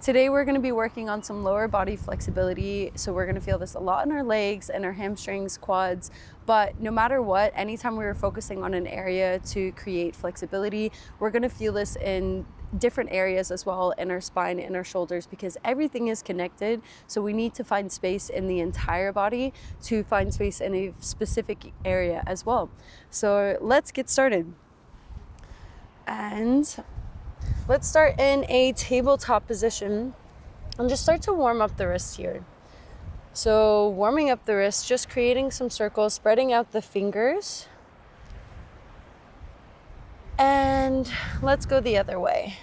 Today we're going to be working on some lower body flexibility. So we're going to feel this a lot in our legs and our hamstrings, quads. But no matter what, anytime we were focusing on an area to create flexibility, we're going to feel this in different areas as well, in our spine, in our shoulders, because everything is connected. So we need to find space in the entire body to find space in a specific area as well. So let's get started. And let's start in a tabletop position and just start to warm up the wrists here. So warming up the wrists, just creating some circles, spreading out the fingers. And let's go the other way.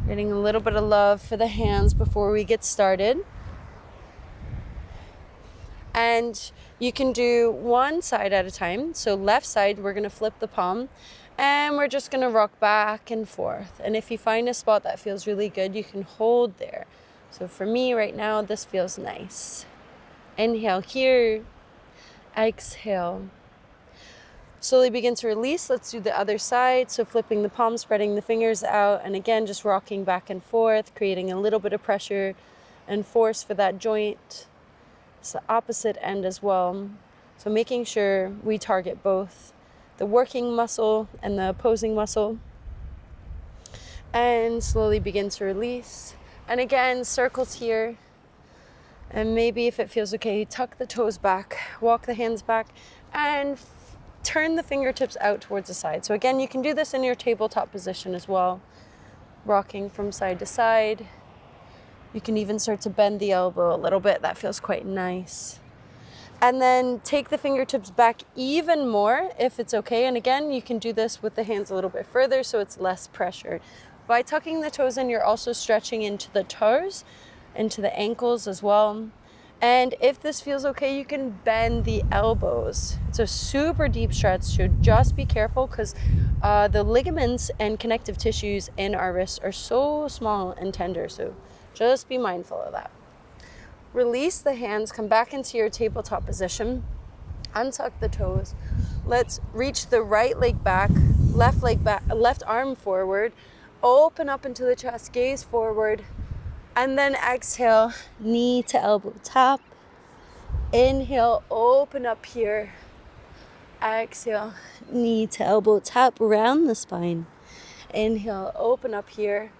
Getting a little bit of love for the hands before we get started. And you can do one side at a time. So left side, we're going to flip the palm and we're just going to rock back and forth. And if you find a spot that feels really good, you can hold there. So for me right now, this feels nice. Inhale here, exhale. Slowly begin to release. Let's do the other side. So flipping the palm, spreading the fingers out, and again, just rocking back and forth, creating a little bit of pressure and force for that joint. It's the opposite end as well. So making sure we target both the working muscle and the opposing muscle. And slowly begin to release. And again, circles here. And maybe if it feels okay, tuck the toes back, walk the hands back, and turn the fingertips out towards the side. So again, you can do this in your tabletop position as well, rocking from side to side. You can even start to bend the elbow a little bit. That feels quite nice. And then take the fingertips back even more if it's okay. And again, you can do this with the hands a little bit further so it's less pressure. By tucking the toes in, you're also stretching into the toes, into the ankles as well. And if this feels okay, you can bend the elbows. It's a super deep stretch, so just be careful because the ligaments and connective tissues in our wrists are so small and tender. So just be mindful of that. Release the hands, come back into your tabletop position, untuck the toes. Let's reach the right leg back, left arm forward, open up into the chest, gaze forward. And then exhale, knee to elbow tap. Inhale, open up here. Exhale, knee to elbow tap around the spine. Inhale, open up here.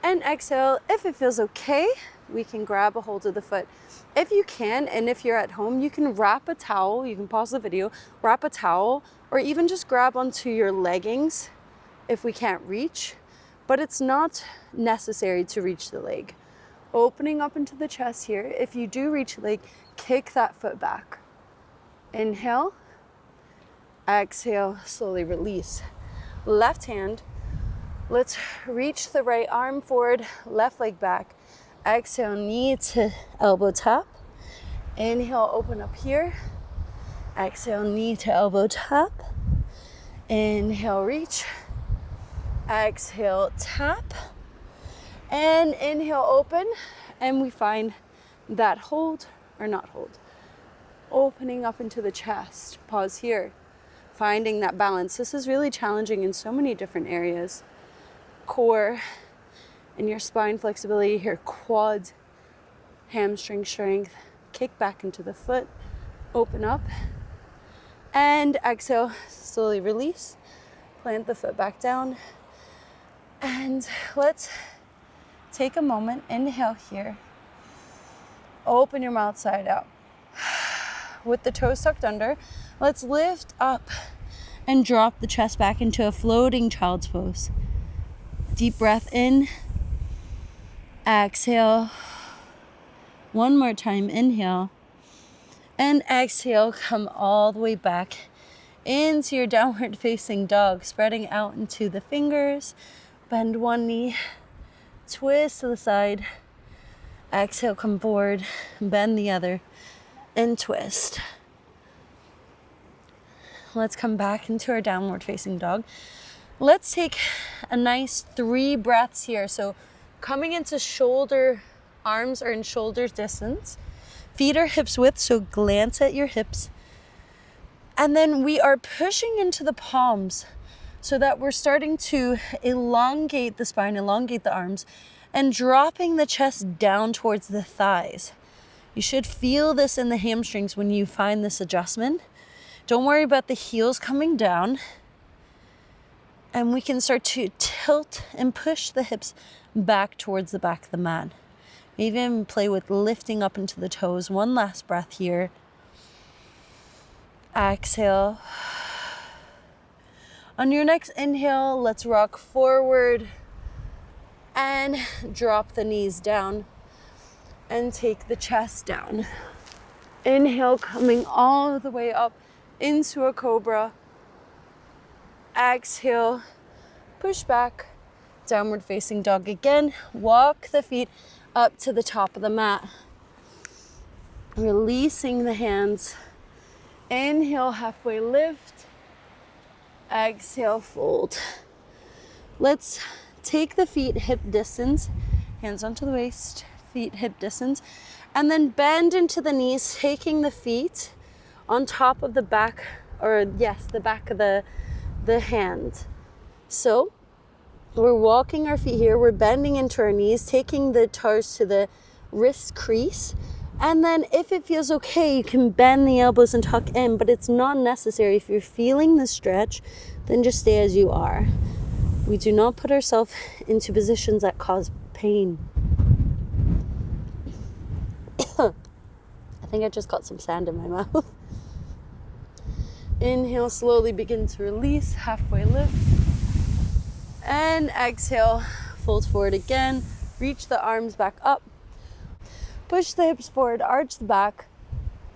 And exhale, if it feels okay, we can grab a hold of the foot. If you can, and if you're at home, you can wrap a towel. You can pause the video, wrap a towel, or even just grab onto your leggings if we can't reach. But it's not necessary to reach the leg. Opening up into the chest here. If you do reach the leg, kick that foot back. Inhale, exhale, slowly release. Left hand, let's reach the right arm forward, left leg back. Exhale, knee to elbow tap. Inhale, open up here. Exhale, knee to elbow tap. Inhale, reach. Exhale, tap. And inhale, open, and we find that hold or not hold. Opening up into the chest, pause here, finding that balance. This is really challenging in so many different areas. Core and your spine flexibility here, quads, hamstring strength, kick back into the foot, open up, and exhale, slowly release, plant the foot back down, and let's take a moment, inhale here. Open your mouth side out. With the toes tucked under, let's lift up and drop the chest back into a floating child's pose. Deep breath in. Exhale. One more time, inhale. And exhale, come all the way back into your downward facing dog, spreading out into the fingers. Bend one knee. Twist to the side. Exhale, come forward, bend the other, and twist. Let's come back into our downward facing dog. Let's take a nice 3 breaths here. So coming into shoulder, arms are in shoulder distance. Feet are hips width, so glance at your hips. And then we are pushing into the palms so that we're starting to elongate the spine, elongate the arms, and dropping the chest down towards the thighs. You should feel this in the hamstrings when you find this adjustment. Don't worry about the heels coming down. And we can start to tilt and push the hips back towards the back of the mat. Even play with lifting up into the toes. One last breath here. Exhale. On your next inhale, let's rock forward and drop the knees down and take the chest down. Inhale, coming all the way up into a cobra. Exhale, push back, downward facing dog again. Walk the feet up to the top of the mat. Releasing the hands. Inhale, halfway lift. Exhale, fold. Let's take the feet hip distance, hands onto the waist, feet hip distance, and then bend into the knees, taking the feet on top of the back, the back of the hand. So we're walking our feet here, we're bending into our knees, taking the toes to the wrist crease, and then if it feels okay, you can bend the elbows and tuck in, but it's not necessary. If you're feeling the stretch, then just stay as you are. We do not put ourselves into positions that cause pain. I think I just got some sand in my mouth. Inhale, slowly begin to release, halfway lift. And exhale, fold forward again. Reach the arms back up. Push the hips forward, arch the back.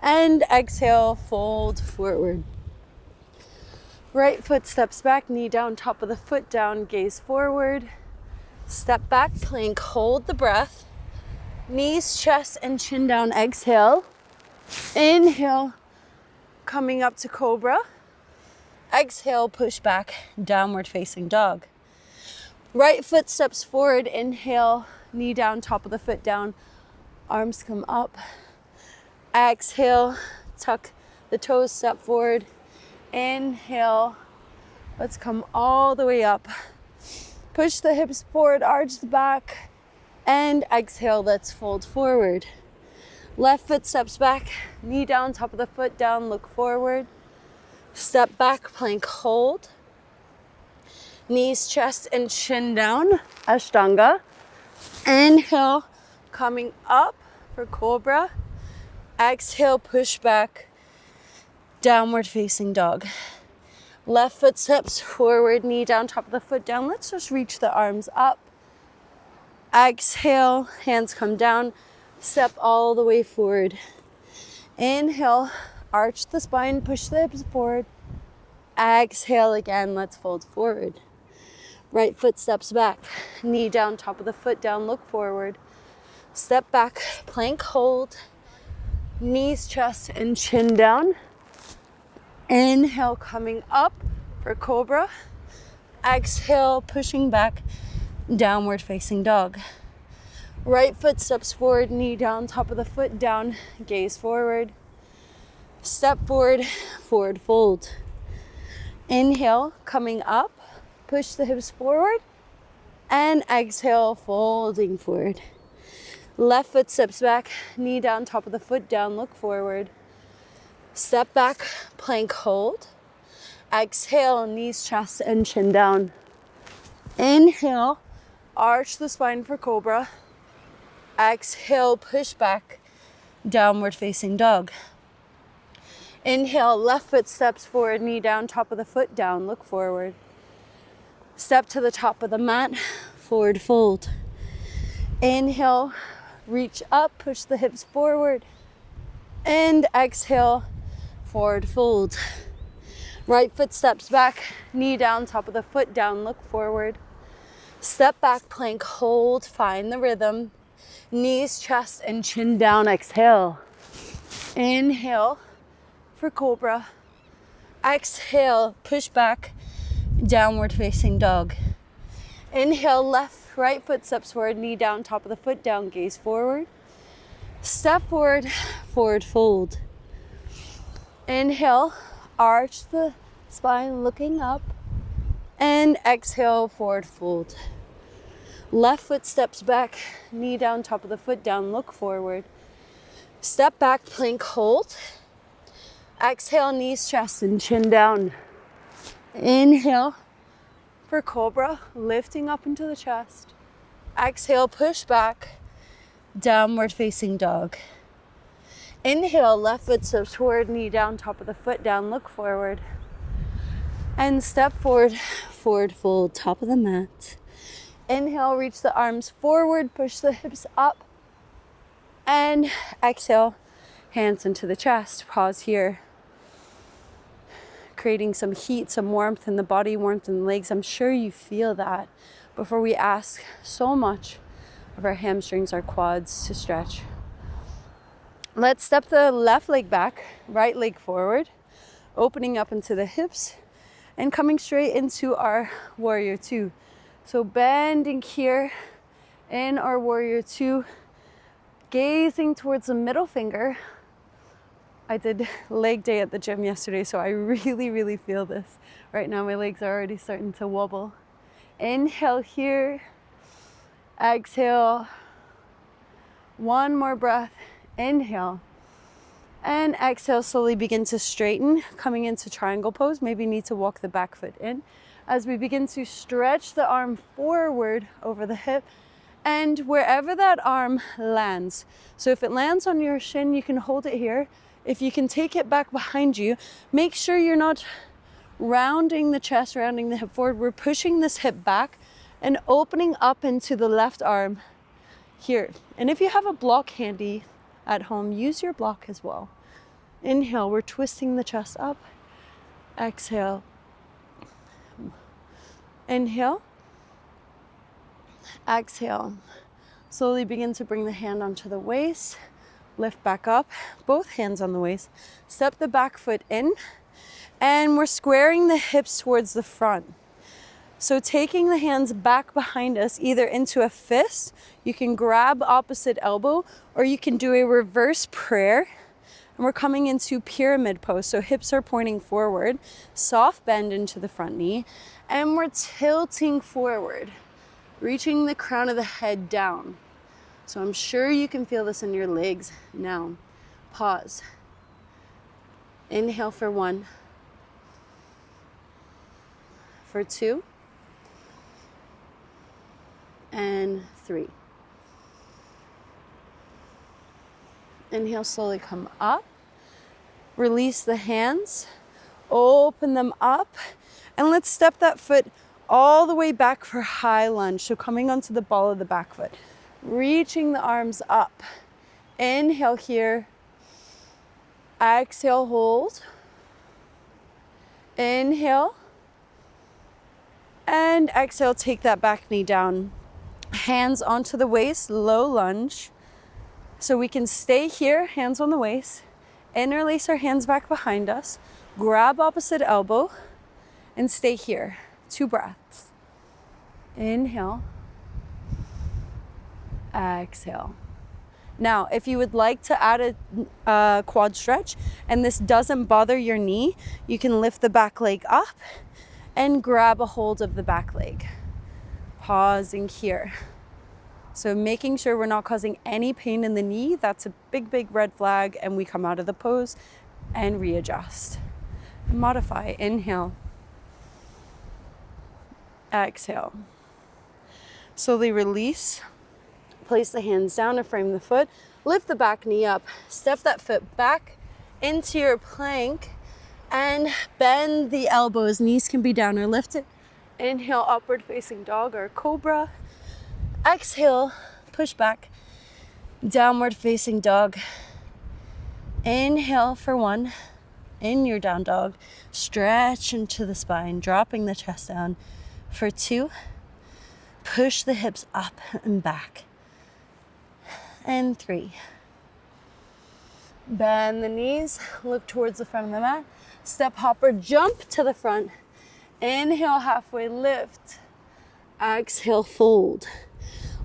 And exhale, fold forward. Right foot steps back, knee down, top of the foot down, gaze forward. Step back, plank, hold the breath. Knees, chest, and chin down, exhale. Inhale. Coming up to cobra. Exhale, push back, downward facing dog. Right foot steps forward, inhale, knee down, top of the foot down, arms come up. Exhale, tuck the toes, step forward. Inhale, let's come all the way up. Push the hips forward, arch the back, and exhale, let's fold forward. Left foot steps back, knee down, top of the foot down, look forward. Step back, plank, hold. Knees, chest, and chin down, Ashtanga. Inhale, coming up for cobra. Exhale, push back, downward facing dog. Left foot steps forward, knee down, top of the foot down. Let's just reach the arms up. Exhale, hands come down. Step all the way forward. Inhale, arch the spine, push the hips forward. Exhale again, let's fold forward. Right foot steps back, knee down, top of the foot down, look forward. Step back, plank hold. Knees, chest, and chin down. Inhale, coming up for cobra. Exhale, pushing back, downward facing dog. Right foot steps forward, knee down, top of the foot down, gaze forward. Step forward, forward fold. Inhale, coming up, push the hips forward, and exhale, folding forward. Left foot steps back, knee down, top of the foot down, look forward. Step back, plank hold. Exhale, knees, chest, and chin down. Inhale, arch the spine for cobra. Exhale, push back, downward facing dog. Inhale, left foot steps forward, knee down, top of the foot down, look forward. Step to the top of the mat, forward fold. Inhale, reach up, push the hips forward. And exhale, forward fold. Right foot steps back, knee down, top of the foot down, look forward. Step back, plank, hold, find the rhythm. Knees, chest, and chin down, exhale. Inhale for cobra. Exhale, push back, downward facing dog. Inhale, right foot steps forward, knee down, top of the foot down, gaze forward. Step forward, forward fold. Inhale, arch the spine, looking up. And exhale, forward fold. Left foot steps back, knee down, top of the foot down, look forward. Step back, plank hold. Exhale, knees, chest, and chin down. Inhale for cobra, lifting up into the chest. Exhale, push back, downward facing dog. Inhale, left foot steps forward, knee down, top of the foot down, look forward. And step forward, forward fold, top of the mat. Inhale, reach the arms forward, push the hips up. And exhale, hands into the chest. Pause here. Creating some heat, some warmth in the body, warmth in the legs. I'm sure you feel that before we ask so much of our hamstrings, our quads to stretch. Let's step the left leg back, right leg forward, opening up into the hips and coming straight into our warrior two. So bending here in our warrior two, gazing towards the middle finger. I did leg day at the gym yesterday, so I really feel this. Right now my legs are already starting to wobble. Inhale here, exhale. One more breath, inhale. And exhale, slowly begin to straighten, coming into triangle pose. Maybe need to walk the back foot in. As we begin to stretch the arm forward over the hip and wherever that arm lands. So if it lands on your shin, you can hold it here. If you can take it back behind you, make sure you're not rounding the chest, rounding the hip forward. We're pushing this hip back and opening up into the left arm here. And if you have a block handy at home, use your block as well. Inhale, we're twisting the chest up. Exhale. Inhale. Exhale. Slowly begin to bring the hand onto the waist. Lift back up, both hands on the waist. Step the back foot in, and we're squaring the hips towards the front. So taking the hands back behind us, either into a fist, you can grab opposite elbow, or you can do a reverse prayer. And we're coming into pyramid pose. So hips are pointing forward, soft bend into the front knee, and we're tilting forward, reaching the crown of the head down. So I'm sure you can feel this in your legs now. Pause. Inhale for 1. For 2. And 3. Inhale, slowly come up. Release the hands. Open them up. And let's step that foot all the way back for high lunge. So coming onto the ball of the back foot. Reaching the arms up. Inhale here. Exhale, hold. Inhale. And exhale, take that back knee down. Hands onto the waist, low lunge. So we can stay here, hands on the waist. Interlace our hands back behind us. Grab opposite elbow and stay here. 2 breaths. Inhale. Exhale. Now, if you would like to add a quad stretch and this doesn't bother your knee, you can lift the back leg up and grab a hold of the back leg. Pausing here. So making sure we're not causing any pain in the knee, that's a big red flag, and we come out of the pose and readjust. Modify. Inhale. Exhale. Slowly release. Place the hands down and frame the foot. Lift the back knee up. Step that foot back into your plank and bend the elbows. Knees can be down or lifted. Inhale, upward facing dog or cobra. Exhale, push back, downward facing dog. Inhale for 1. In your down dog. Stretch into the spine, dropping the chest down. For 2. Push the hips up and back. And 3. Bend the knees, look towards the front of the mat. Step hopper, jump to the front. Inhale, halfway lift. Exhale, fold.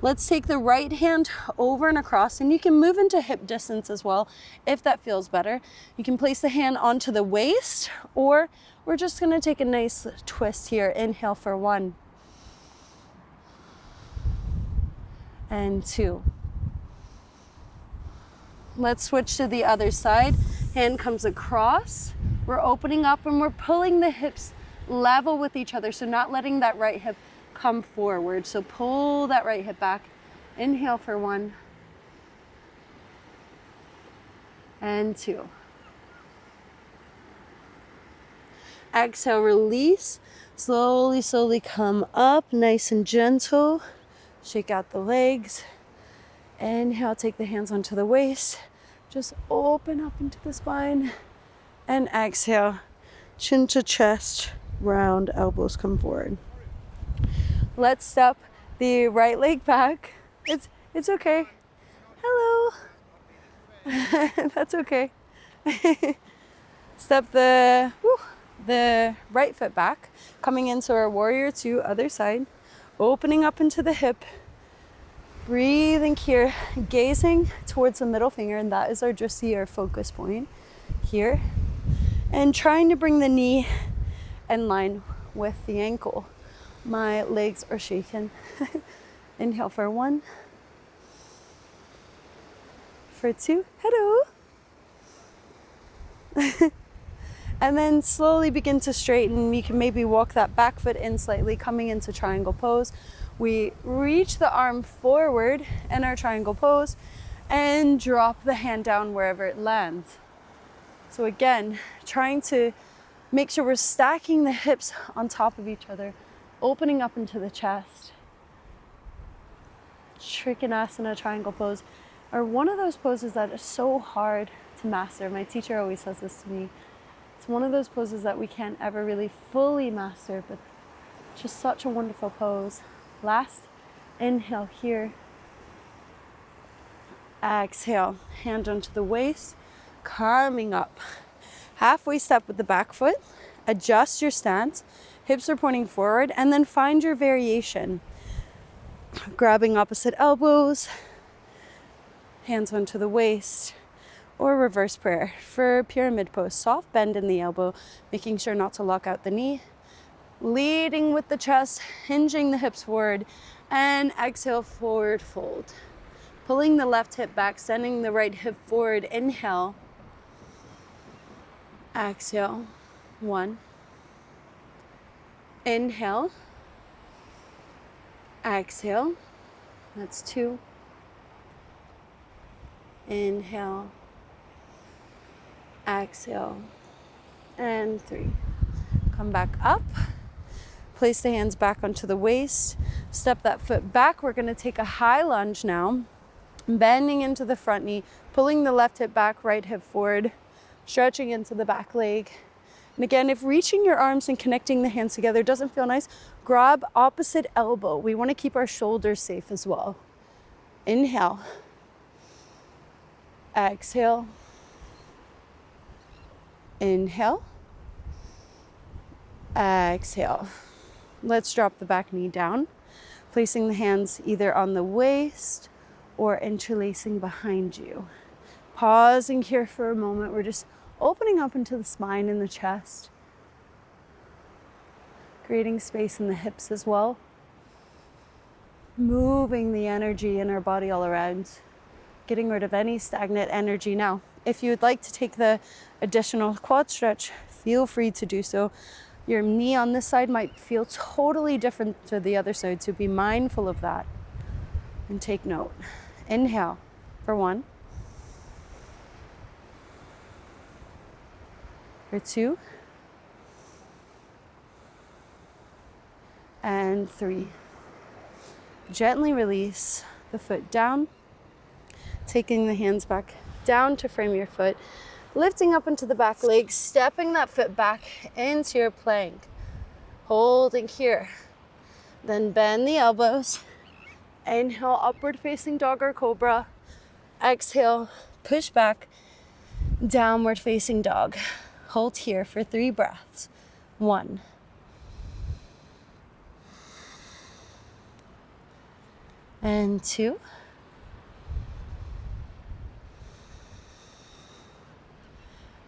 Let's take the right hand over and across, and you can move into hip distance as well if that feels better. You can place the hand onto the waist, or we're just gonna take a nice twist here. Inhale for 1. and 2. Let's switch to the other side. Hand comes across. We're opening up and we're pulling the hips level with each other. So not letting that right hip come forward. So pull that right hip back. Inhale for 1 and 2. Exhale, release. Slowly, slowly come up, nice and gentle. Shake out the legs. Inhale, take the hands onto the waist. Just open up into the spine. And exhale, chin to chest, round, elbows come forward. Let's step the right leg back. It's okay. Hello. That's okay. Step the right foot back, coming into our warrior 2, other side, opening up into the hip, breathing here, gazing towards the middle finger, and that is our drishti, our focus point here, and trying to bring the knee in line with the ankle. My legs are shaking. Inhale for 1, for 2, hello. And then slowly begin to straighten. You can maybe walk that back foot in slightly, coming into triangle pose. We reach the arm forward in our triangle pose and drop the hand down wherever it lands. So again, trying to make sure we're stacking the hips on top of each other, opening up into the chest. Trikonasana, triangle pose, are one of those poses that is so hard to master. My teacher always says this to me. It's one of those poses that we can't ever really fully master, but just such a wonderful pose. Last, inhale here. Exhale, hand onto the waist, coming up. Halfway step with the back foot, adjust your stance, hips are pointing forward, and then find your variation. Grabbing opposite elbows, hands onto the waist, or reverse prayer for pyramid pose. Soft bend in the elbow, making sure not to lock out the knee. Leading with the chest, hinging the hips forward, and exhale, forward fold. Pulling the left hip back, sending the right hip forward. Inhale. Exhale. 1. Inhale. Exhale. That's 2. Inhale. Exhale. And 3. Come back up. Place the hands back onto the waist. Step that foot back. We're going to take a high lunge now. Bending into the front knee. Pulling the left hip back, right hip forward. Stretching into the back leg. And again, if reaching your arms and connecting the hands together doesn't feel nice, grab opposite elbow. We want to keep our shoulders safe as well. Inhale. Exhale. Inhale. Exhale. Let's drop the back knee down, placing the hands either on the waist or interlacing behind you. Pausing here for a moment. We're just opening up into the spine and the chest, creating space in the hips as well, moving the energy in our body all around, getting rid of any stagnant energy. Now, if you would like to take the additional quad stretch, feel free to do so. Your knee on this side might feel totally different to the other side, so be mindful of that and take note. Inhale for 1, for 2, and 3. Gently release the foot down, taking the hands back down to frame your foot, lifting up into the back leg, stepping that foot back into your plank, holding here. Then bend the elbows. Inhale, upward facing dog or cobra. Exhale, push back, downward facing dog. Hold here for 3 breaths. 1. And 2.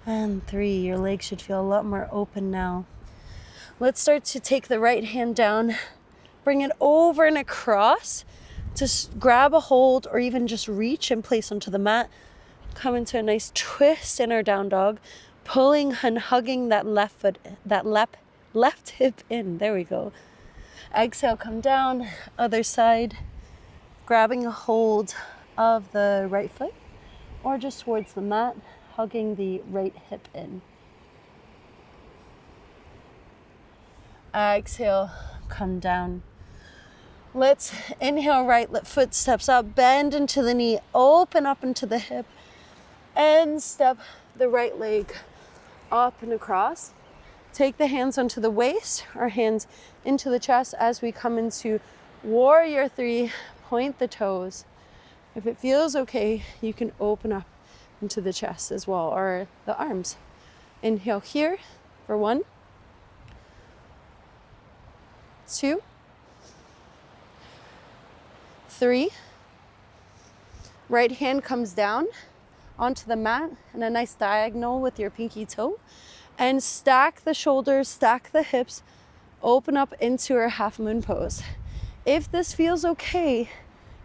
And 3. Your legs should feel a lot more open now. Let's start to take the right hand down, bring it over and across, Just grab a hold or even just reach in place onto the mat. Come into a nice twist in our down dog, pulling and hugging that left foot, that left hip in. There we go. Exhale, come down, other side, grabbing a hold of the right foot or just towards the mat, hugging the right hip in. Exhale, come down. Let's inhale, right foot steps up, bend into the knee, open up into the hip, and step the right leg up and across. Take the hands onto the waist, our hands into the chest as we come into warrior 3, point the toes. If it feels okay, you can open up into the chest as well, or the arms. Inhale here for 1, 2, 3. Right hand comes down onto the mat in a nice diagonal with your pinky toe, and stack the shoulders, stack the hips, open up into our half moon pose. If this feels okay,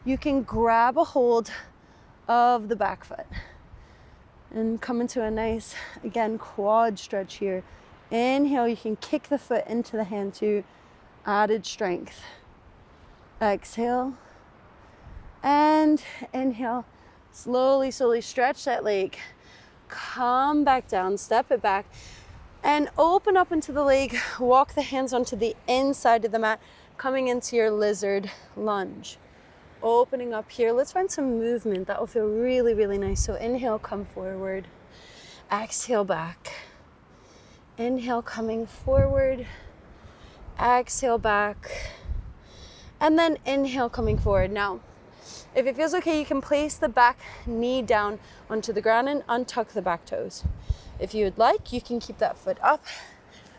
you can grab a hold of the back foot and come into a nice, again, quad stretch here. Inhale, you can kick the foot into the hand to added strength. Exhale and inhale. Slowly stretch that leg. Come back down, step it back, and open up into the leg. Walk the hands onto the inside of the mat, coming into your lizard lunge. Opening up here. Let's find some movement. That will feel really, really nice. So inhale, come forward. Exhale, back. Inhale, coming forward. Exhale, back. And then inhale, coming forward. Now, if it feels okay, you can place the back knee down onto the ground and untuck the back toes. If you would like, you can keep that foot up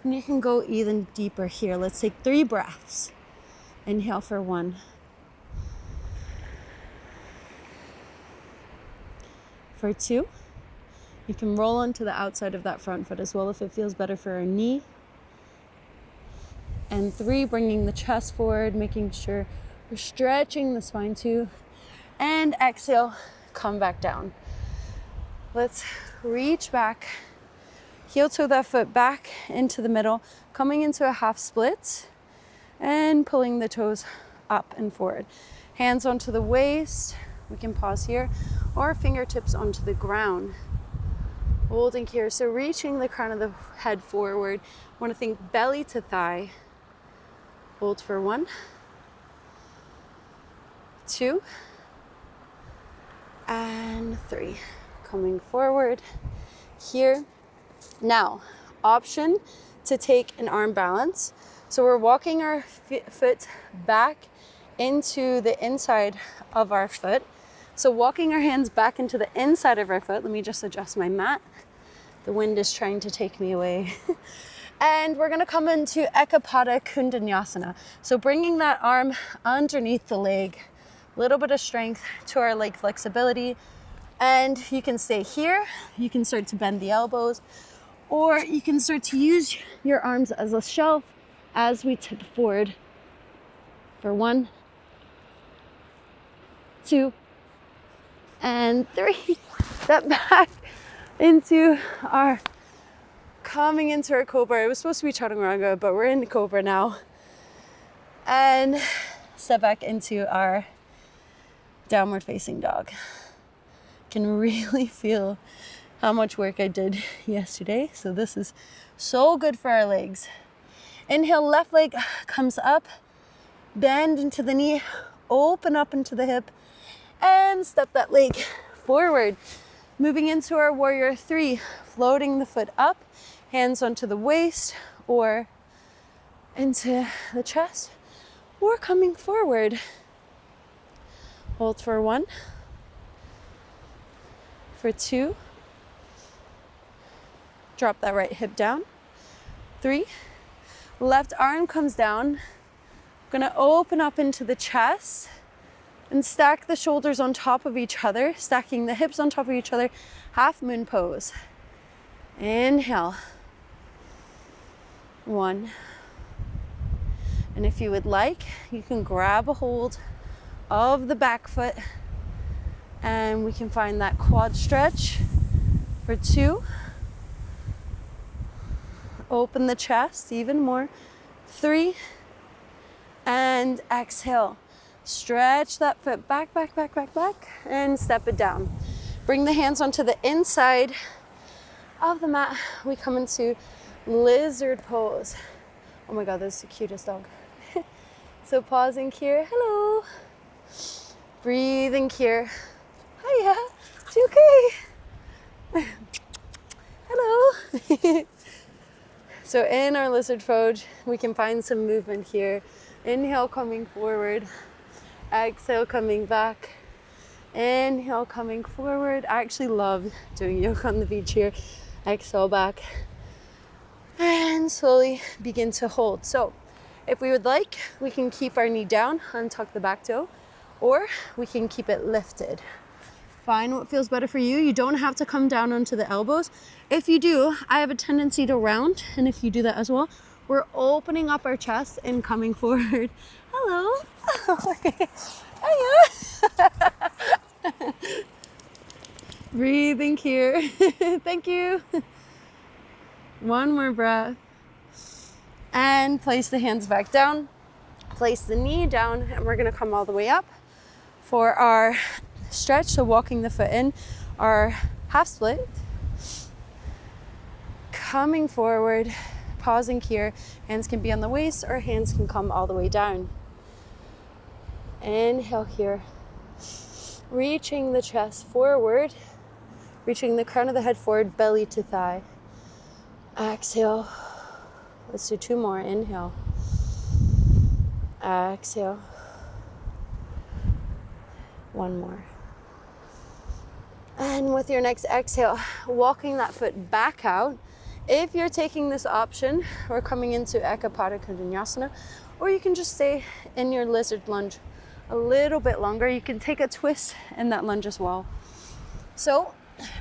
and you can go even deeper here. Let's take 3 breaths. Inhale for 1. For 2. You can roll onto the outside of that front foot as well if it feels better for our knee. And 3, bringing the chest forward, making sure we're stretching the spine too. And exhale, come back down. Let's reach back, heel toe that foot back into the middle, coming into a half split and pulling the toes up and forward. Hands onto the waist, we can pause here, or fingertips onto the ground. Holding here, so reaching the crown of the head forward. Want to think belly to thigh. Hold for 1, 2, and 3. Coming forward here. Now, option to take an arm balance. So we're walking our foot back into the inside of our foot. So walking our hands back into the inside of our foot. Let me just adjust my mat. The wind is trying to take me away. And we're gonna come into Ekapada Kundanyasana. So bringing that arm underneath the leg, a little bit of strength to our leg flexibility. And you can stay here. You can start to bend the elbows, or you can start to use your arms as a shelf as we tip forward for 1, 2, and 3. Step back into our, coming into our cobra. It was supposed to be chaturanga, but we're in cobra now. And step back into our downward facing dog. Can really feel how much work I did yesterday. So this is so good for our legs. Inhale, left leg comes up, bend into the knee, open up into the hip, and step that leg forward. Moving into our warrior 3, floating the foot up, hands onto the waist or into the chest, or coming forward. Hold for 1, for 2, drop that right hip down, 3, left arm comes down. I'm gonna open up into the chest and stack the shoulders on top of each other, stacking the hips on top of each other, half moon pose. Inhale, 1. And if you would like, you can grab a hold of the back foot. And we can find that quad stretch for 2. Open the chest even more. 3. And exhale. Stretch that foot back, back, back, back, back, and step it down. Bring the hands onto the inside of the mat. We come into lizard pose. Oh my God, that's the cutest dog. So pausing here. Hello. Breathing here. Hiya. Is you okay? Hello. So in our lizard pose, we can find some movement here. Inhale, coming forward. Exhale, coming back. Inhale, coming forward. I actually love doing yoga on the beach here. Exhale, back. And slowly begin to hold. So if we would like, we can keep our knee down, untuck the back toe, or we can keep it lifted. Find what feels better for you. You don't have to come down onto the elbows. If you do, I have a tendency to round, and if you do that as well, we're opening up our chest and coming forward. Hello. Hiya. Breathing here. Thank you. One more breath. And place the hands back down. Place the knee down, and we're gonna come all the way up for our stretch. So walking the foot in, our half split. Coming forward, pausing here. Hands can be on the waist or hands can come all the way down. Inhale here. Reaching the chest forward. Reaching the crown of the head forward, belly to thigh. Exhale. Let's do 2 more. Inhale. Exhale. 1 more. And with your next exhale, walking that foot back out. If you're taking this option, we're coming into Ekapada Vinyasa, or you can just stay in your lizard lunge a little bit longer. You can take a twist in that lunge as well. So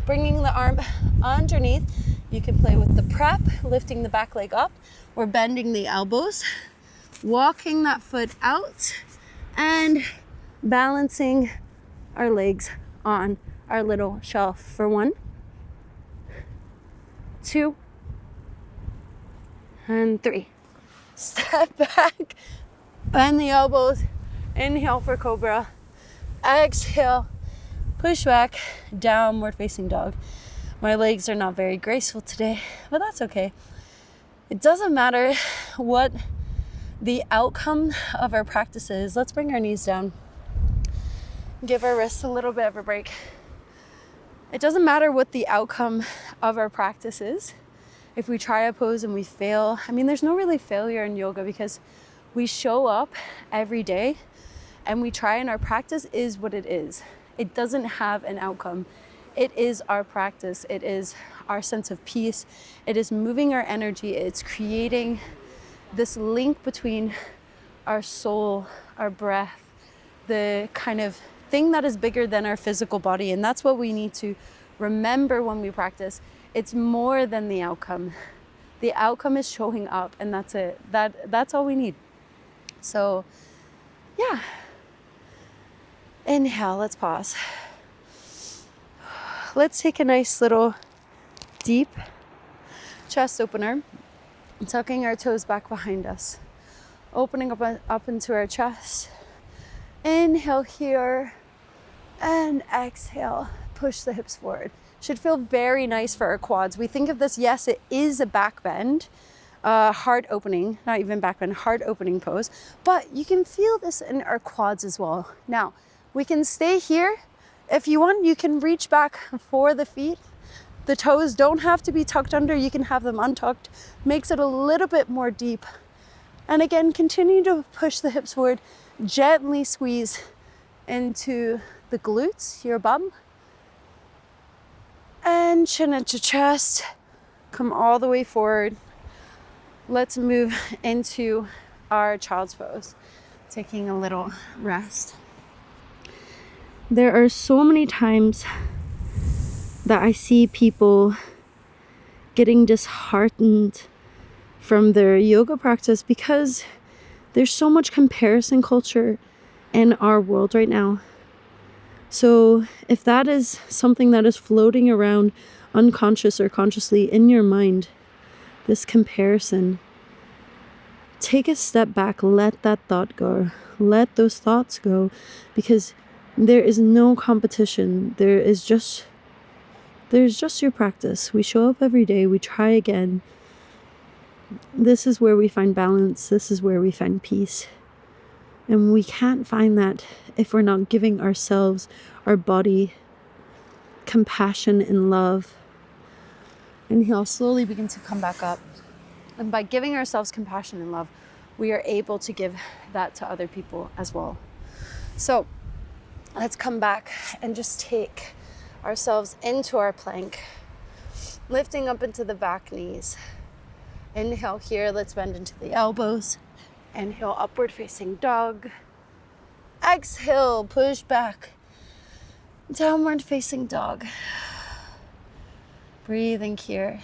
bringing the arm underneath, you can play with the prep, lifting the back leg up, or bending the elbows, walking that foot out, and balancing our legs on our little shelf for 1, 2, and 3. Step back, bend the elbows, inhale for cobra, exhale, push back, downward facing dog. My legs are not very graceful today, but that's okay. It doesn't matter what the outcome of our practice is. Let's bring our knees down. Give our wrists a little bit of a break. It doesn't matter what the outcome of our practice is. If we try a pose and we fail, I mean, there's no really failure in yoga because we show up every day and we try, and our practice is what it is. It doesn't have an outcome. It is our practice. It is our sense of peace. It is moving our energy. It's creating this link between our soul, our breath, the kind of thing that is bigger than our physical body. And that's what we need to remember when we practice. It's more than the outcome. The outcome is showing up, and that's it. That's all we need. So, yeah. Inhale, let's pause. Let's take a nice little deep chest opener, tucking our toes back behind us, opening up into our chest. Inhale here, and exhale, push the hips forward. Should feel very nice for our quads. We think of this, yes, it is a back bend, heart opening, not even back bend, heart opening pose, but you can feel this in our quads as well. Now, we can stay here. If you want, you can reach back for the feet. The toes don't have to be tucked under. You can have them untucked. Makes it a little bit more deep. And again, continue to push the hips forward. Gently squeeze into the glutes, your bum. And chin into chest. Come all the way forward. Let's move into our child's pose. Taking a little rest. There are so many times that I see people getting disheartened from their yoga practice because there's so much comparison culture in our world right now. So if that is something that is floating around unconscious or consciously in your mind, this comparison, take a step back, let that thought go, let those thoughts go, because there is no competition. There's just your practice. We show up every day, we try again. This is where we find balance. This is where we find peace. And we can't find that if we're not giving ourselves, our body, compassion and love. Inhale, slowly begin to come back up. And by giving ourselves compassion and love, we are able to give that to other people as well. So let's come back and just take ourselves into our plank, lifting up into the back knees. Inhale here, let's bend into the elbows. Inhale, upward facing dog. Exhale, push back, downward facing dog. Breathing here.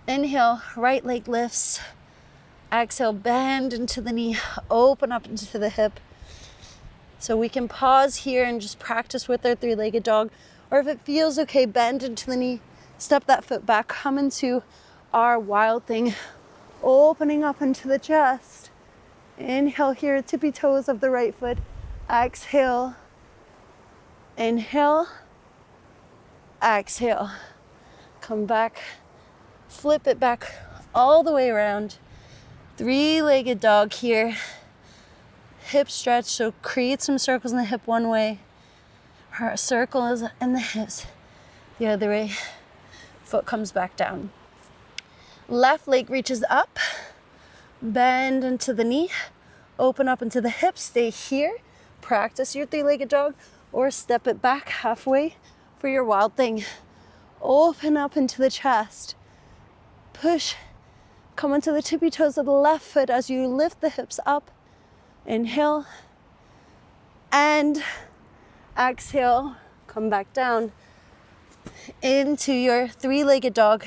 Inhale, right leg lifts. Exhale, bend into the knee, open up into the hip. So we can pause here and just practice with our three-legged dog. Or if it feels okay, bend into the knee, step that foot back, come into our wild thing, opening up into the chest. Inhale here, tippy toes of the right foot. Exhale. Inhale. Exhale. Come back. Flip it back all the way around. Three-legged dog here. Hip stretch, so create some circles in the hip one way. Circles in the hips the other way. Foot comes back down. Left leg reaches up. Bend into the knee. Open up into the hips. Stay here. Practice your three-legged dog or step it back halfway for your wild thing. Open up into the chest. Push. Come onto the tippy toes of the left foot as you lift the hips up. Inhale. And exhale. Come back down into your three-legged dog.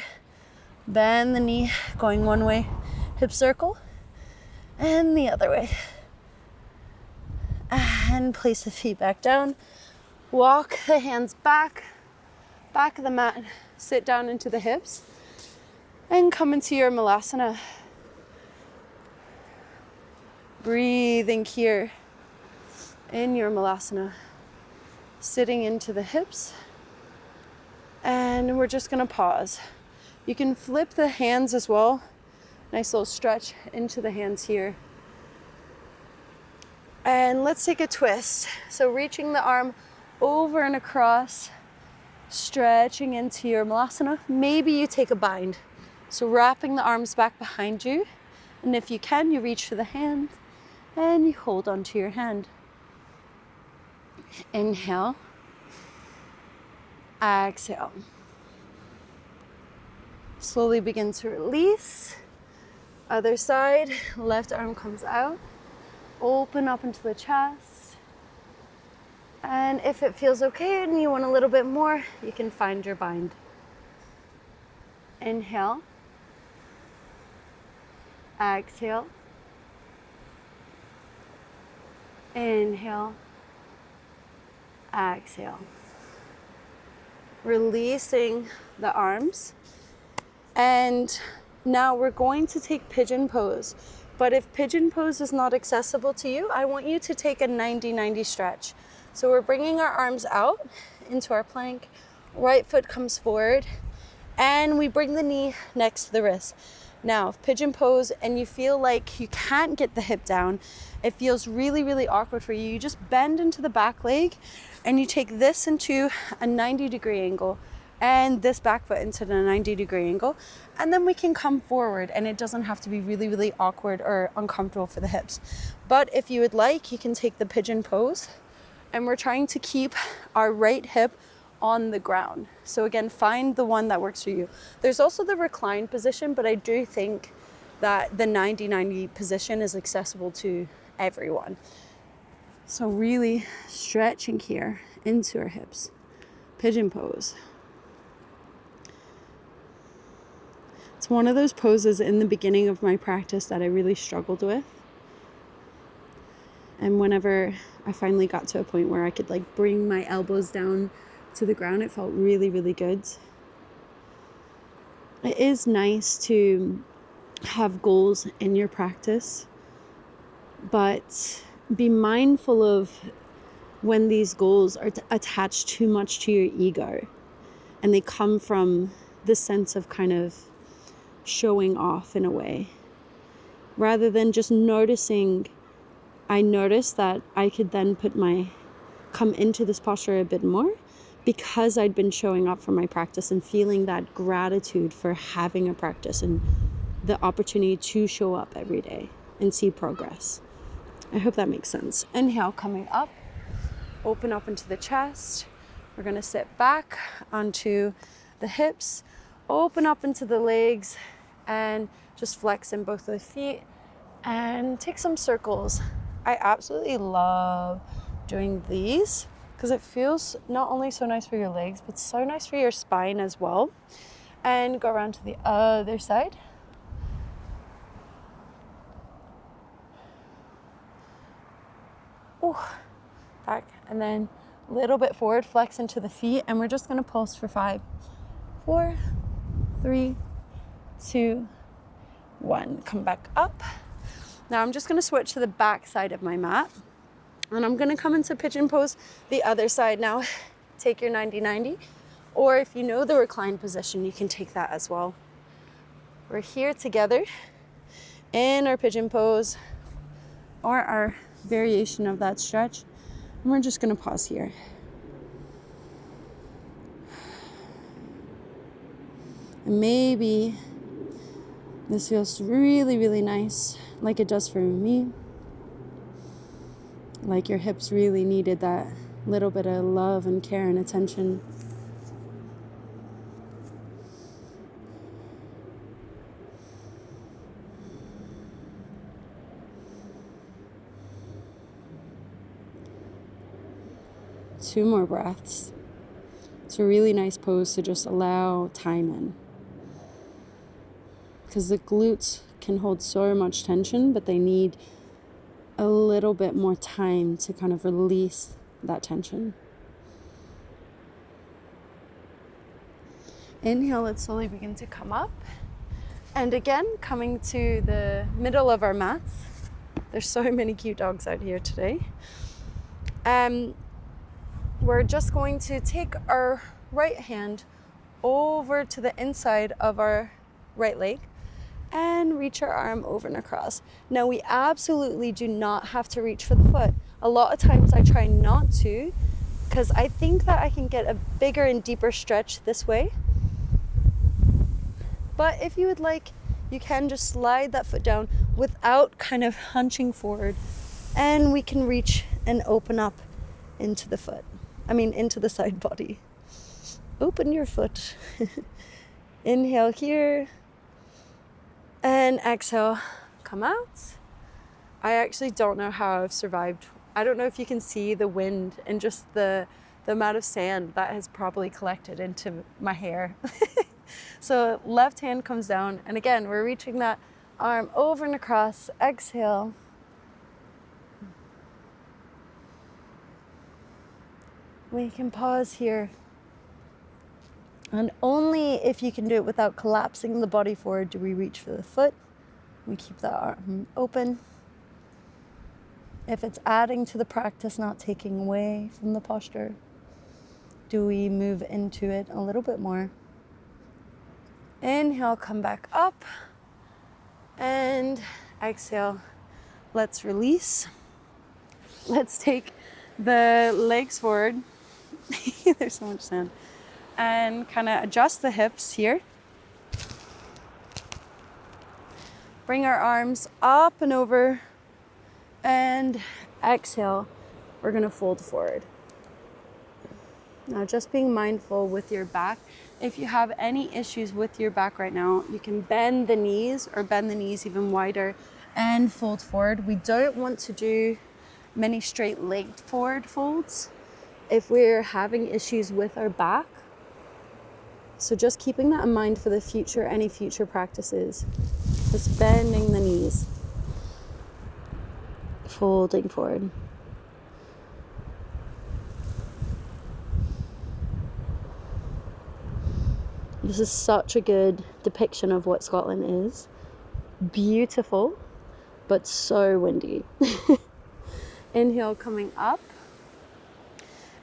Bend the knee, going one way. Hip circle. And the other way. And place the feet back down. Walk the hands back of the mat. Sit down into the hips. And come into your malasana. Breathing here in your malasana. Sitting into the hips. And we're just going to pause. You can flip the hands as well. Nice little stretch into the hands here. And let's take a twist. So reaching the arm over and across, stretching into your malasana. Maybe you take a bind. So wrapping the arms back behind you. And if you can, you reach for the hand and you hold onto your hand. Inhale. Exhale. Slowly begin to release. Other side, left arm comes out. Open up into the chest. And if it feels okay and you want a little bit more, you can find your bind. Inhale. Exhale. Inhale. Exhale. Releasing the arms. And now we're going to take pigeon pose. But if pigeon pose is not accessible to you, I want you to take a 90-90 stretch. So we're bringing our arms out into our plank. Right foot comes forward. And we bring the knee next to the wrist. Now, if pigeon pose and you feel like you can't get the hip down, it feels really, really awkward for you, you just bend into the back leg and you take this into a 90-degree angle and this back foot into the 90-degree angle. And then we can come forward and it doesn't have to be really, really awkward or uncomfortable for the hips. But if you would like, you can take the pigeon pose and we're trying to keep our right hip on the ground. So again, find the one that works for you. There's also the recline position, but I do think that the 90-90 position is accessible to everyone. So really stretching here into our hips. Pigeon pose. It's one of those poses in the beginning of my practice that I really struggled with. And whenever I finally got to a point where I could like bring my elbows down to the ground, it felt really, really good. It is nice to have goals in your practice, but be mindful of when these goals are attached too much to your ego and they come from the sense of kind of showing off in a way, rather than just noticing. I noticed that I could then come into this posture a bit more because I'd been showing up for my practice and feeling that gratitude for having a practice and the opportunity to show up every day and see progress. I hope that makes sense. Inhale, coming up, open up into the chest. We're gonna sit back onto the hips, open up into the legs, and just flex in both the feet and take some circles. I absolutely love doing these because it feels not only so nice for your legs, but so nice for your spine as well. And go around to the other side. Ooh, back, and then a little bit forward, flex into the feet, and we're just gonna pulse for 5, 4, 3, 2, 1. Come back up. Now I'm just gonna switch to the back side of my mat, and I'm gonna come into pigeon pose the other side now. Take your 90-90, or if you know the reclined position, you can take that as well. We're here together in our pigeon pose or our variation of that stretch, and we're just gonna pause here. And maybe this feels really, really nice, like it does for me. Like your hips really needed that little bit of love and care and attention. Two more breaths. It's a really nice pose to just allow time in. Because the glutes can hold so much tension, but they need a little bit more time to kind of release that tension. Inhale, let's slowly begin to come up. And again, coming to the middle of our mats. There's so many cute dogs out here today. We're just going to take our right hand over to the inside of our right leg and reach our arm over and across. Now we absolutely do not have to reach for the foot. A lot of times I try not to because I think that I can get a bigger and deeper stretch this way. But if you would like, you can just slide that foot down without kind of hunching forward, and we can reach and open up into the foot. Into the side body. Open your foot. Inhale here. And exhale, come out. I actually don't know how I've survived. I don't know if you can see the wind and just the amount of sand that has probably collected into my hair. So left hand comes down, and again, we're reaching that arm over and across. Exhale. We can pause here. And only if you can do it without collapsing the body forward do we reach for the foot. We keep that arm open. If it's adding to the practice, not taking away from the posture, do we move into it a little bit more? Inhale, come back up. And exhale, let's release. Let's take the legs forward. There's so much sand. And kind of adjust the hips here. Bring our arms up and over. And exhale, we're going to fold forward. Now just being mindful with your back. If you have any issues with your back right now, you can bend the knees or bend the knees even wider and fold forward. We don't want to do many straight legged forward folds if we're having issues with our back. So just keeping that in mind for the future, any future practices. Just bending the knees. folding forward. This is such a good depiction of what Scotland is. Beautiful, but so windy. Inhale, coming up.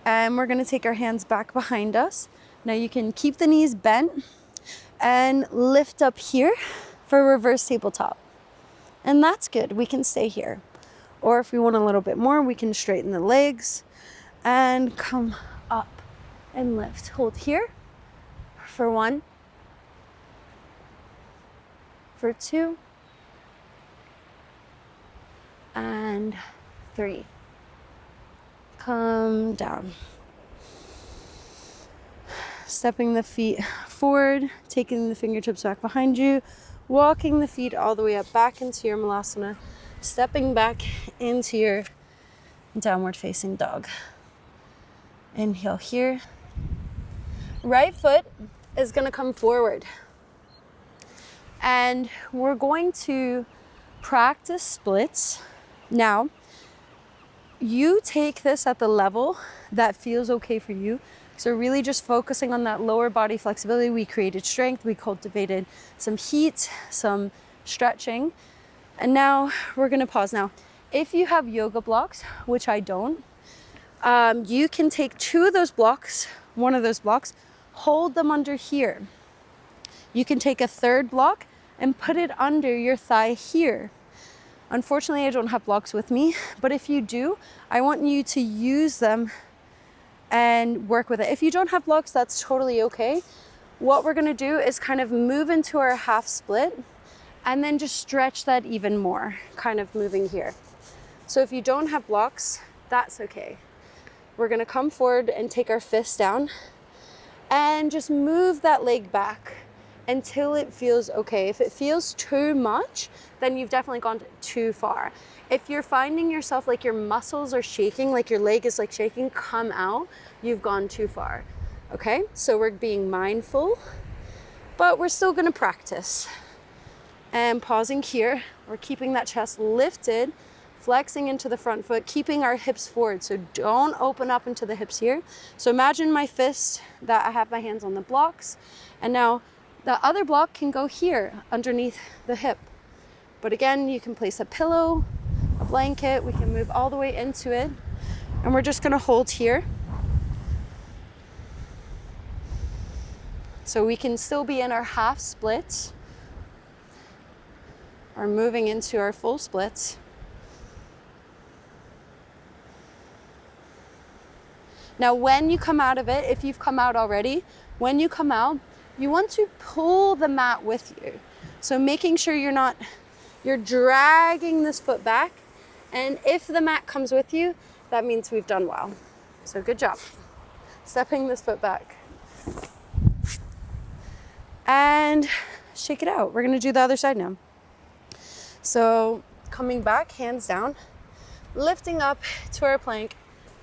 And we're going to take our hands back behind us. Now you can keep the knees bent and lift up here for reverse tabletop. And that's good. We can stay here. Or if we want a little bit more, we can straighten the legs and come up and lift. Hold here for 1, for 2, and 3. Come down. Stepping the feet forward, taking the fingertips back behind you, walking the feet all the way up back into your malasana, stepping back into your downward facing dog. Inhale here. Right foot is going to come forward. And we're going to practice splits. Now, you take this at the level that feels okay for you. So really just focusing on that lower body flexibility. We created strength, we cultivated some heat, some stretching. And now we're gonna pause. Now, if you have yoga blocks, which I don't, you can take 2 of those blocks, one of those blocks, hold them under here. You can take a 3rd block and put it under your thigh here. Unfortunately, I don't have blocks with me, but if you do, I want you to use them and work with it. If you don't have blocks, that's totally okay. What we're gonna do is kind of move into our half split and then just stretch that even more, kind of moving here. So if you don't have blocks, that's okay. We're gonna come forward and take our fists down and just move that leg back until it feels okay. If it feels too much, then you've definitely gone too far. If you're finding yourself like your muscles are shaking, like your leg is like shaking, come out, you've gone too far. Okay, so we're being mindful, but we're still gonna practice. And pausing here, we're keeping that chest lifted, flexing into the front foot, keeping our hips forward. So don't open up into the hips here. So imagine my fist that I have my hands on the blocks, and now the other block can go here underneath the hip. But again, you can place a pillow, a blanket, we can move all the way into it. And we're just gonna hold here. So we can still be in our half splits or moving into our full splits. Now, when you come out of it, if you've come out already, when you come out, you want to pull the mat with you. So making sure you're dragging this foot back. And if the mat comes with you, that means we've done well. So good job. Stepping this foot back. And shake it out. We're gonna do the other side now. So coming back, hands down, lifting up to our plank,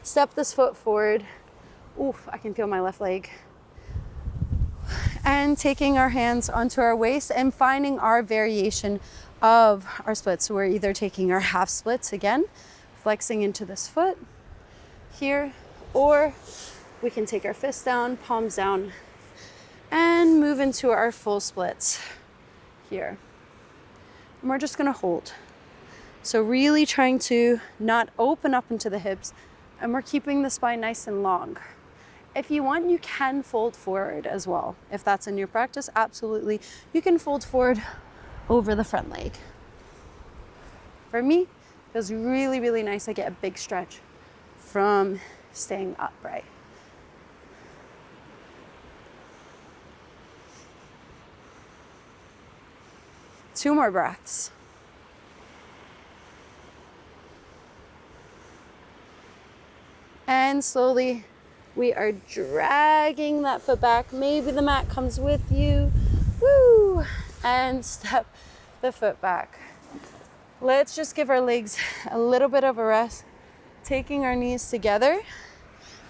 step this foot forward. Oof, I can feel my left leg. And taking our hands onto our waist and finding our variation of our splits. So we're either taking our half splits again, flexing into this foot here, or we can take our fists down, palms down, and move into our full splits here. And we're just gonna hold. So really trying to not open up into the hips, and we're keeping the spine nice and long. If you want, you can fold forward as well. If that's in your practice, absolutely. You can fold forward over the front leg. For me, it feels really, really nice. I get a big stretch from staying upright. Two more breaths. And slowly, we are dragging that foot back. Maybe the mat comes with you. Woo! And step the foot back. Let's just give our legs a little bit of a rest. Taking our knees together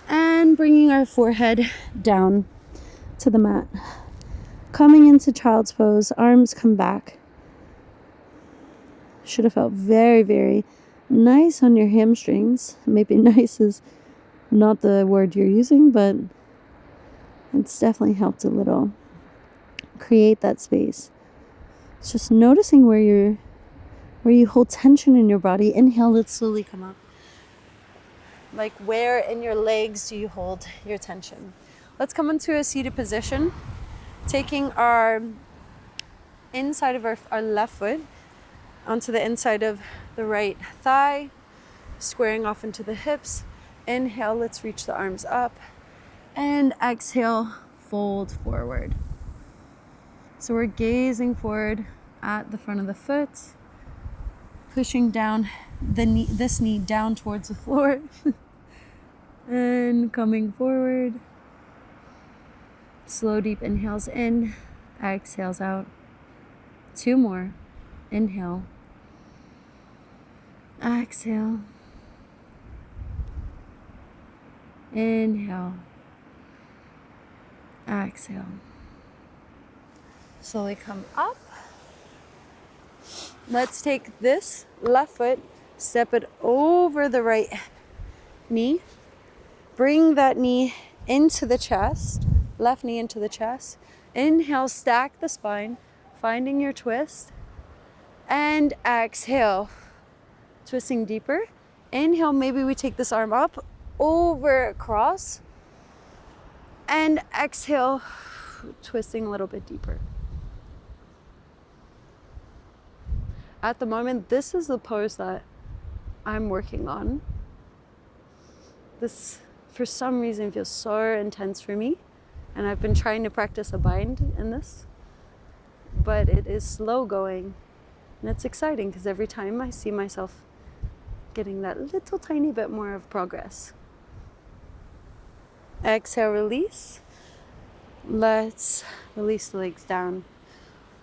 and bringing our forehead down to the mat. Coming into child's pose, arms come back. Should have felt very, very nice on your hamstrings. Maybe nice is not the word you're using, but it's definitely helped a little create that space. It's just noticing where you hold tension in your body. Inhale, let's slowly come up. Like, where in your legs do you hold your tension? Let's come into a seated position, taking our inside of our left foot onto the inside of the right thigh, squaring off into the hips. Inhale, let's reach the arms up, and exhale, fold forward. So we're gazing forward at the front of the foot, pushing down this knee down towards the floor, and coming forward. Slow, deep inhales in, exhales out. 2 more. Inhale. Exhale. Inhale. Exhale. Slowly come up. Let's take this left foot, step it over the right knee. Bring that knee into the chest, left knee into the chest. Inhale, stack the spine, finding your twist. And exhale, twisting deeper. Inhale, maybe we take this arm up, over, across. And exhale, twisting a little bit deeper. At the moment, this is the pose that I'm working on. This, for some reason, feels so intense for me. And I've been trying to practice a bind in this. But it is slow going. And it's exciting because every time I see myself getting that little tiny bit more of progress. Exhale, release. Let's release the legs down.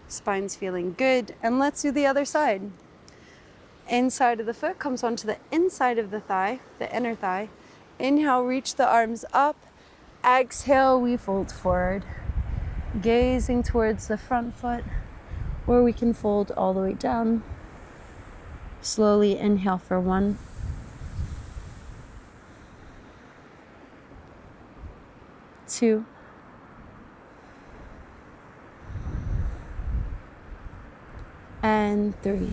Spine's feeling good. And let's do the other side. Inside of the foot comes onto the inside of the thigh, the inner thigh. Inhale, reach the arms up. Exhale, we fold forward. Gazing towards the front foot, or we can fold all the way down. Slowly inhale for 1. 2. And 3.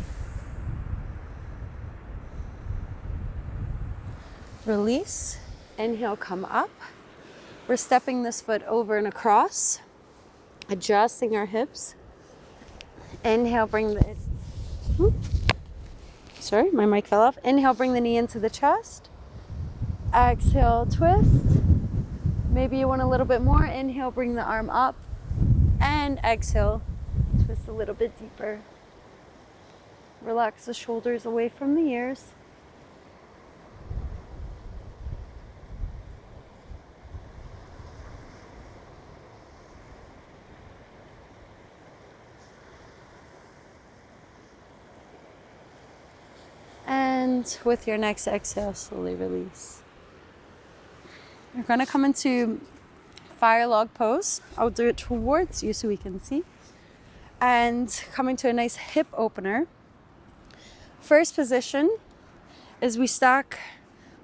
Release. Inhale, come up. We're stepping this foot over and across, adjusting our hips. Inhale, bring the... Sorry, my mic fell off. Inhale, bring the knee into the chest. Exhale, twist. Maybe you want a little bit more. Inhale, bring the arm up. And exhale, twist a little bit deeper. Relax the shoulders away from the ears. And with your next exhale, slowly release. You're going to come into fire log pose. I'll do it towards you so we can see. And come into a nice hip opener. First position is we stack,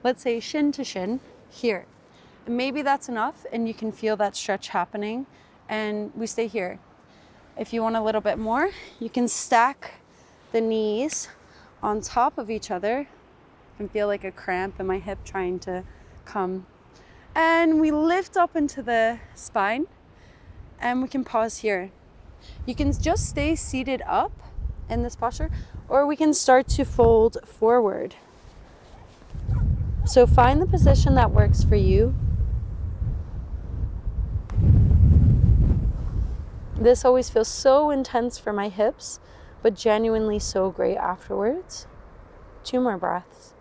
let's say, shin to shin here. And maybe that's enough and you can feel that stretch happening. And we stay here. If you want a little bit more, you can stack the knees on top of each other. I can feel like a cramp in my hip trying to come. And we lift up into the spine and we can pause here. You can just stay seated up in this posture, or we can start to fold forward. So find the position that works for you. This always feels so intense for my hips, but genuinely so great afterwards. 2 more breaths.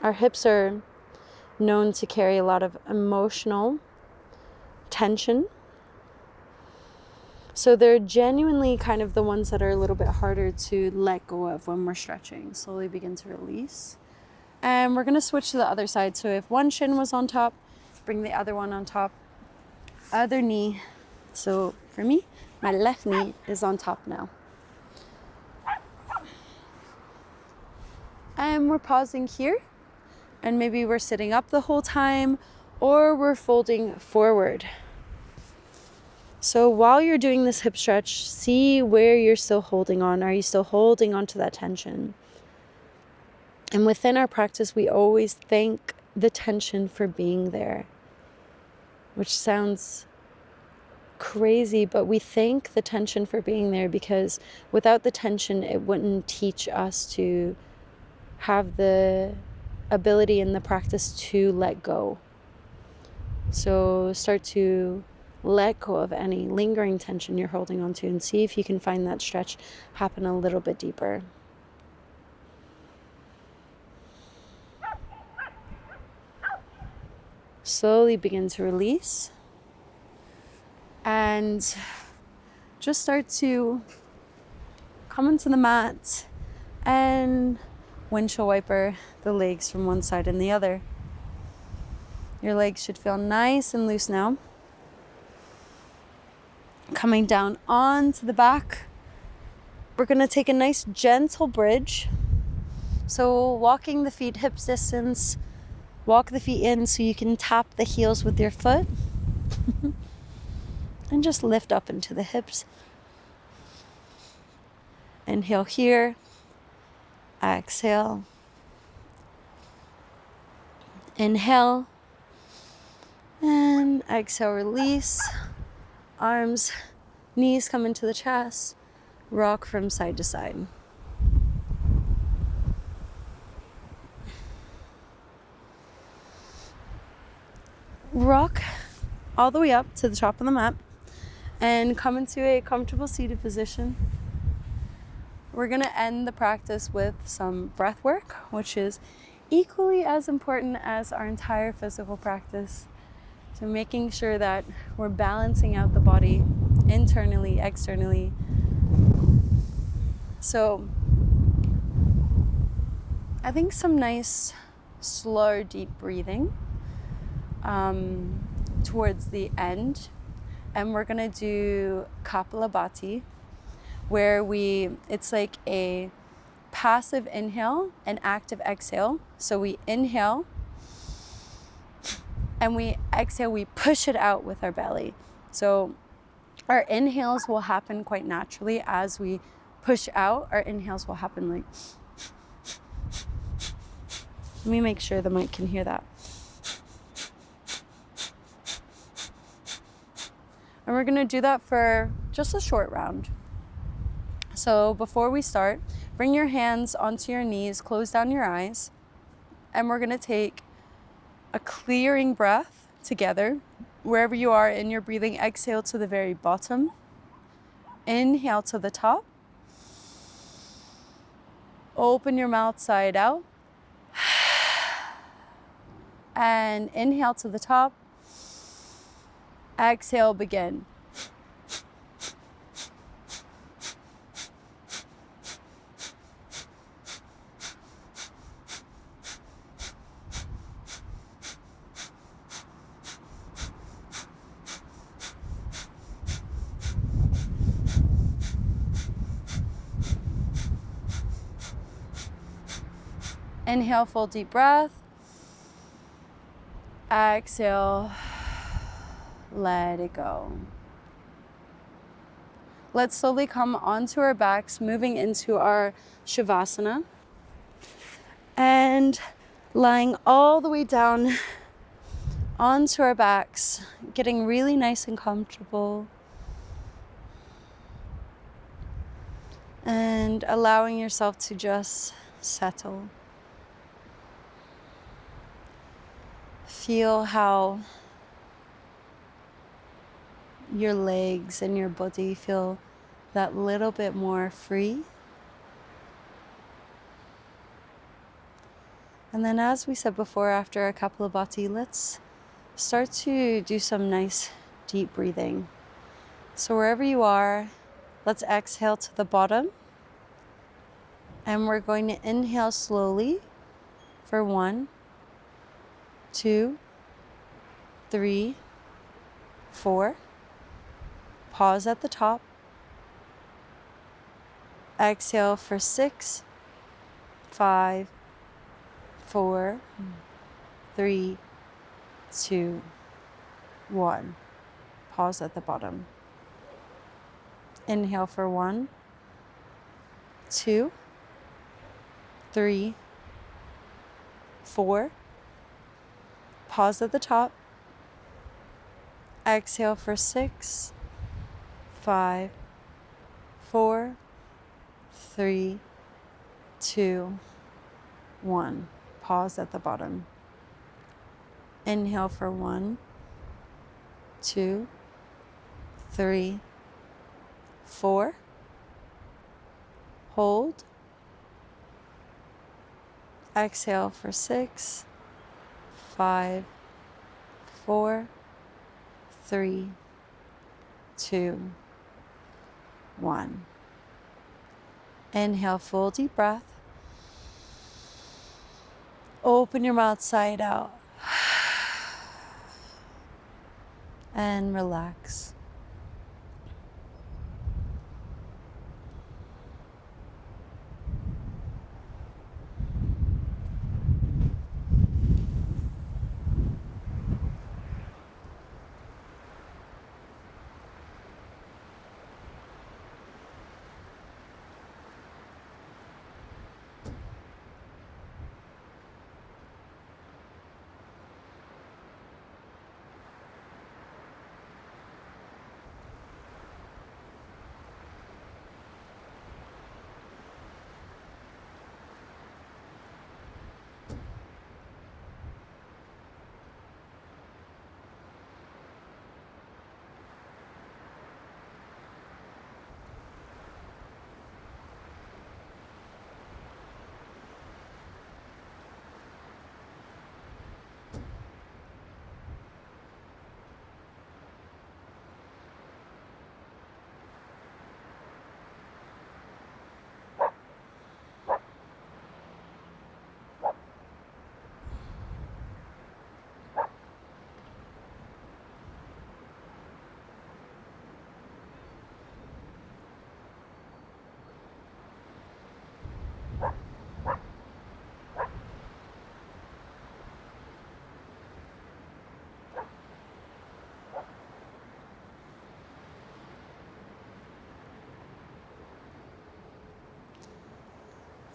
Our hips are known to carry a lot of emotional tension. So they're genuinely kind of the ones that are a little bit harder to let go of when we're stretching. Slowly begin to release. And we're going to switch to the other side. So if one shin was on top, bring the other one on top. Other knee. So for me, My left knee is on top now. And we're pausing here. And maybe we're sitting up the whole time, or we're folding forward. So while you're doing this hip stretch, see where you're still holding on. Are you still holding on to that tension? And within our practice, we always thank the tension for being there, which sounds crazy, but we thank the tension for being there, because without the tension, it wouldn't teach us to have the ability in the practice to let go. So start to let go of any lingering tension you're holding on to, and see if you can find that stretch happen a little bit deeper. Slowly begin to release, and just start to come into the mat and windshield wiper the legs from one side and the other. Your legs should feel nice and loose now. Coming down onto the back, we're going to take a nice gentle bridge. So walking the feet hips distance, walk the feet in so you can tap the heels with your foot. And just lift up into the hips. Inhale here. Exhale. Inhale. And exhale, release. Arms, knees come into the chest. Rock from side to side. Rock all the way up to the top of the mat and come into a comfortable seated position. We're going to end the practice with some breath work, which is equally as important as our entire physical practice. So making sure that we're balancing out the body internally, externally. So I think some nice, slow, deep breathing towards the end. And we're going to do Kapalabhati, where it's like a passive inhale and active exhale. So we inhale, and we exhale, we push it out with our belly. So our inhales will happen quite naturally as we push out. Our inhales will happen like, let me make sure the mic can hear that. And we're gonna do that for just a short round. So before we start, bring your hands onto your knees, close down your eyes, and we're gonna take a clearing breath together. Wherever you are in your breathing, exhale to the very bottom. Inhale to the top. Open your mouth side out. And inhale to the top. Exhale, begin. Inhale, full deep breath. Exhale, let it go. Let's slowly come onto our backs, moving into our Shavasana. And lying all the way down onto our backs, getting really nice and comfortable. And allowing yourself to just settle. Feel how your legs and your body feel that little bit more free. And then, as we said before, after a Kapalabhati, let's start to do some nice deep breathing. So wherever you are, let's exhale to the bottom. And we're going to inhale slowly for 1, 2, 3, 4. Pause at the top. Exhale for 6, 5, 4, 3, 2, 1. Pause at the bottom. Inhale for 1, 2, 3, 4. Pause at the top. Exhale for 6, 5, 4, 3, 2, 1. Pause at the bottom. Inhale for 1, 2, 3, 4. Hold. Exhale for 6, 5, 4, 3, 2, 1. Inhale, full deep breath. Open your mouth side out. And relax.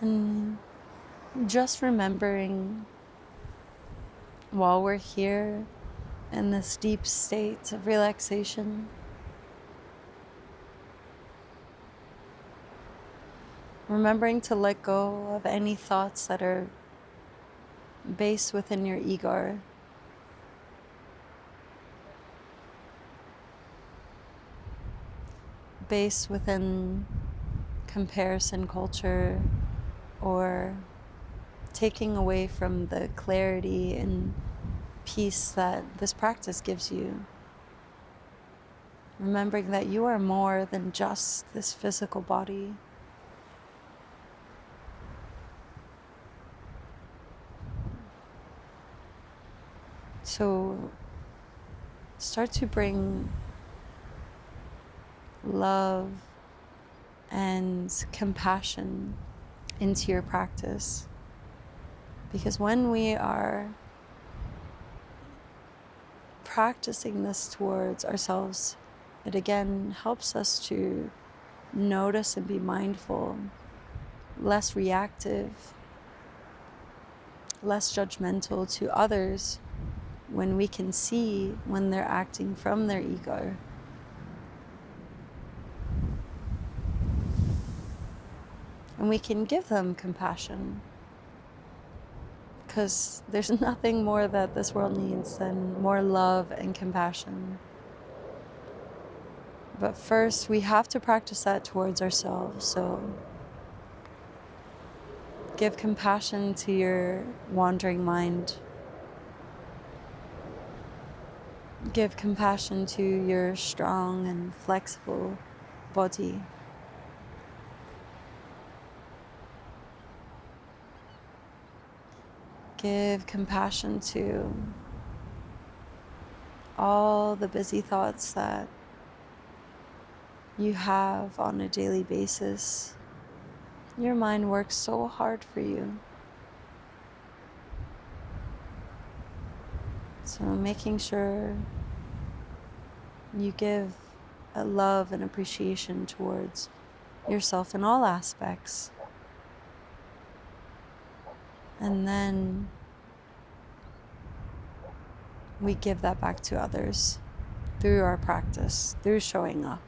And just remembering while we're here in this deep state of relaxation, remembering to let go of any thoughts that are based within your ego. Based within comparison culture, or taking away from the clarity and peace that this practice gives you. Remembering that you are more than just this physical body. So start to bring love and compassion into your practice. Because when we are practicing this towards ourselves, it again helps us to notice and be mindful, less reactive, less judgmental to others when we can see when they're acting from their ego. And we can give them compassion, because there's nothing more that this world needs than more love and compassion. But first, we have to practice that towards ourselves. So give compassion to your wandering mind. Give compassion to your strong and flexible body. Give compassion to all the busy thoughts that you have on a daily basis. Your mind works so hard for you. So making sure you give a love and appreciation towards yourself in all aspects. And then we give that back to others through our practice, through showing up.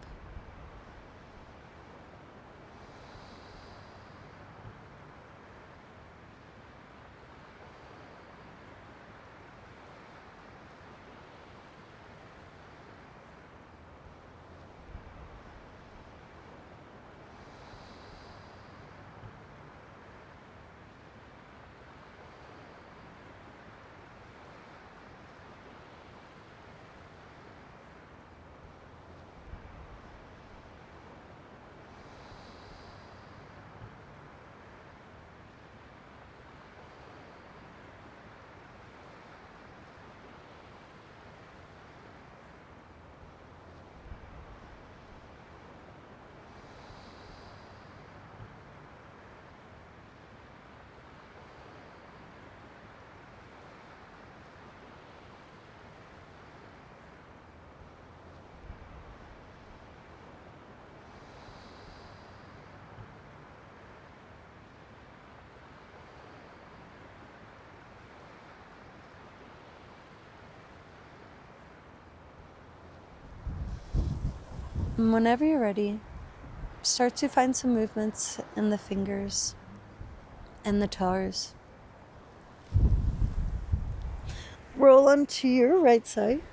And whenever you're ready, start to find some movements in the fingers and the toes. Roll onto your right side,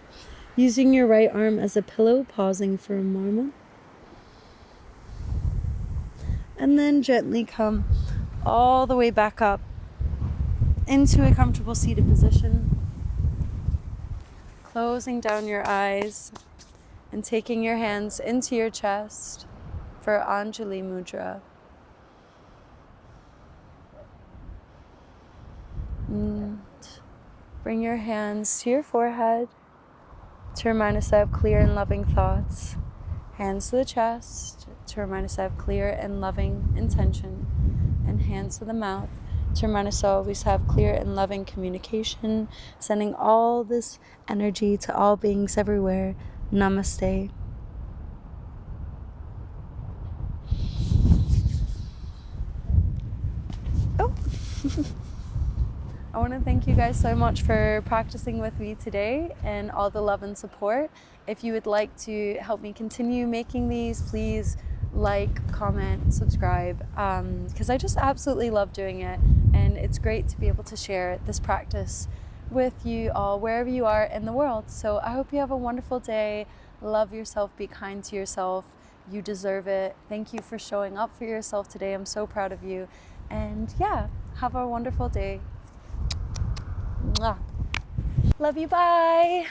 using your right arm as a pillow, pausing for a moment. And then gently come all the way back up into a comfortable seated position. Closing down your eyes and taking your hands into your chest for Anjali Mudra. And bring your hands to your forehead to remind us to have clear and loving thoughts. Hands to the chest to remind us to have clear and loving intention. And hands to the mouth to remind us to always have clear and loving communication, sending all this energy to all beings everywhere. Namaste. Oh. I want to thank you guys so much for practicing with me today and all the love and support. If you would like to help me continue making these, please like, comment, subscribe, because I just absolutely love doing it, and it's great to be able to share this practice with you all wherever you are in the world. So I hope you have a wonderful day. Love yourself, be kind to yourself. You deserve it. Thank you for showing up for yourself today. I'm so proud of you. And yeah, have a wonderful day. Mwah. Love you, bye.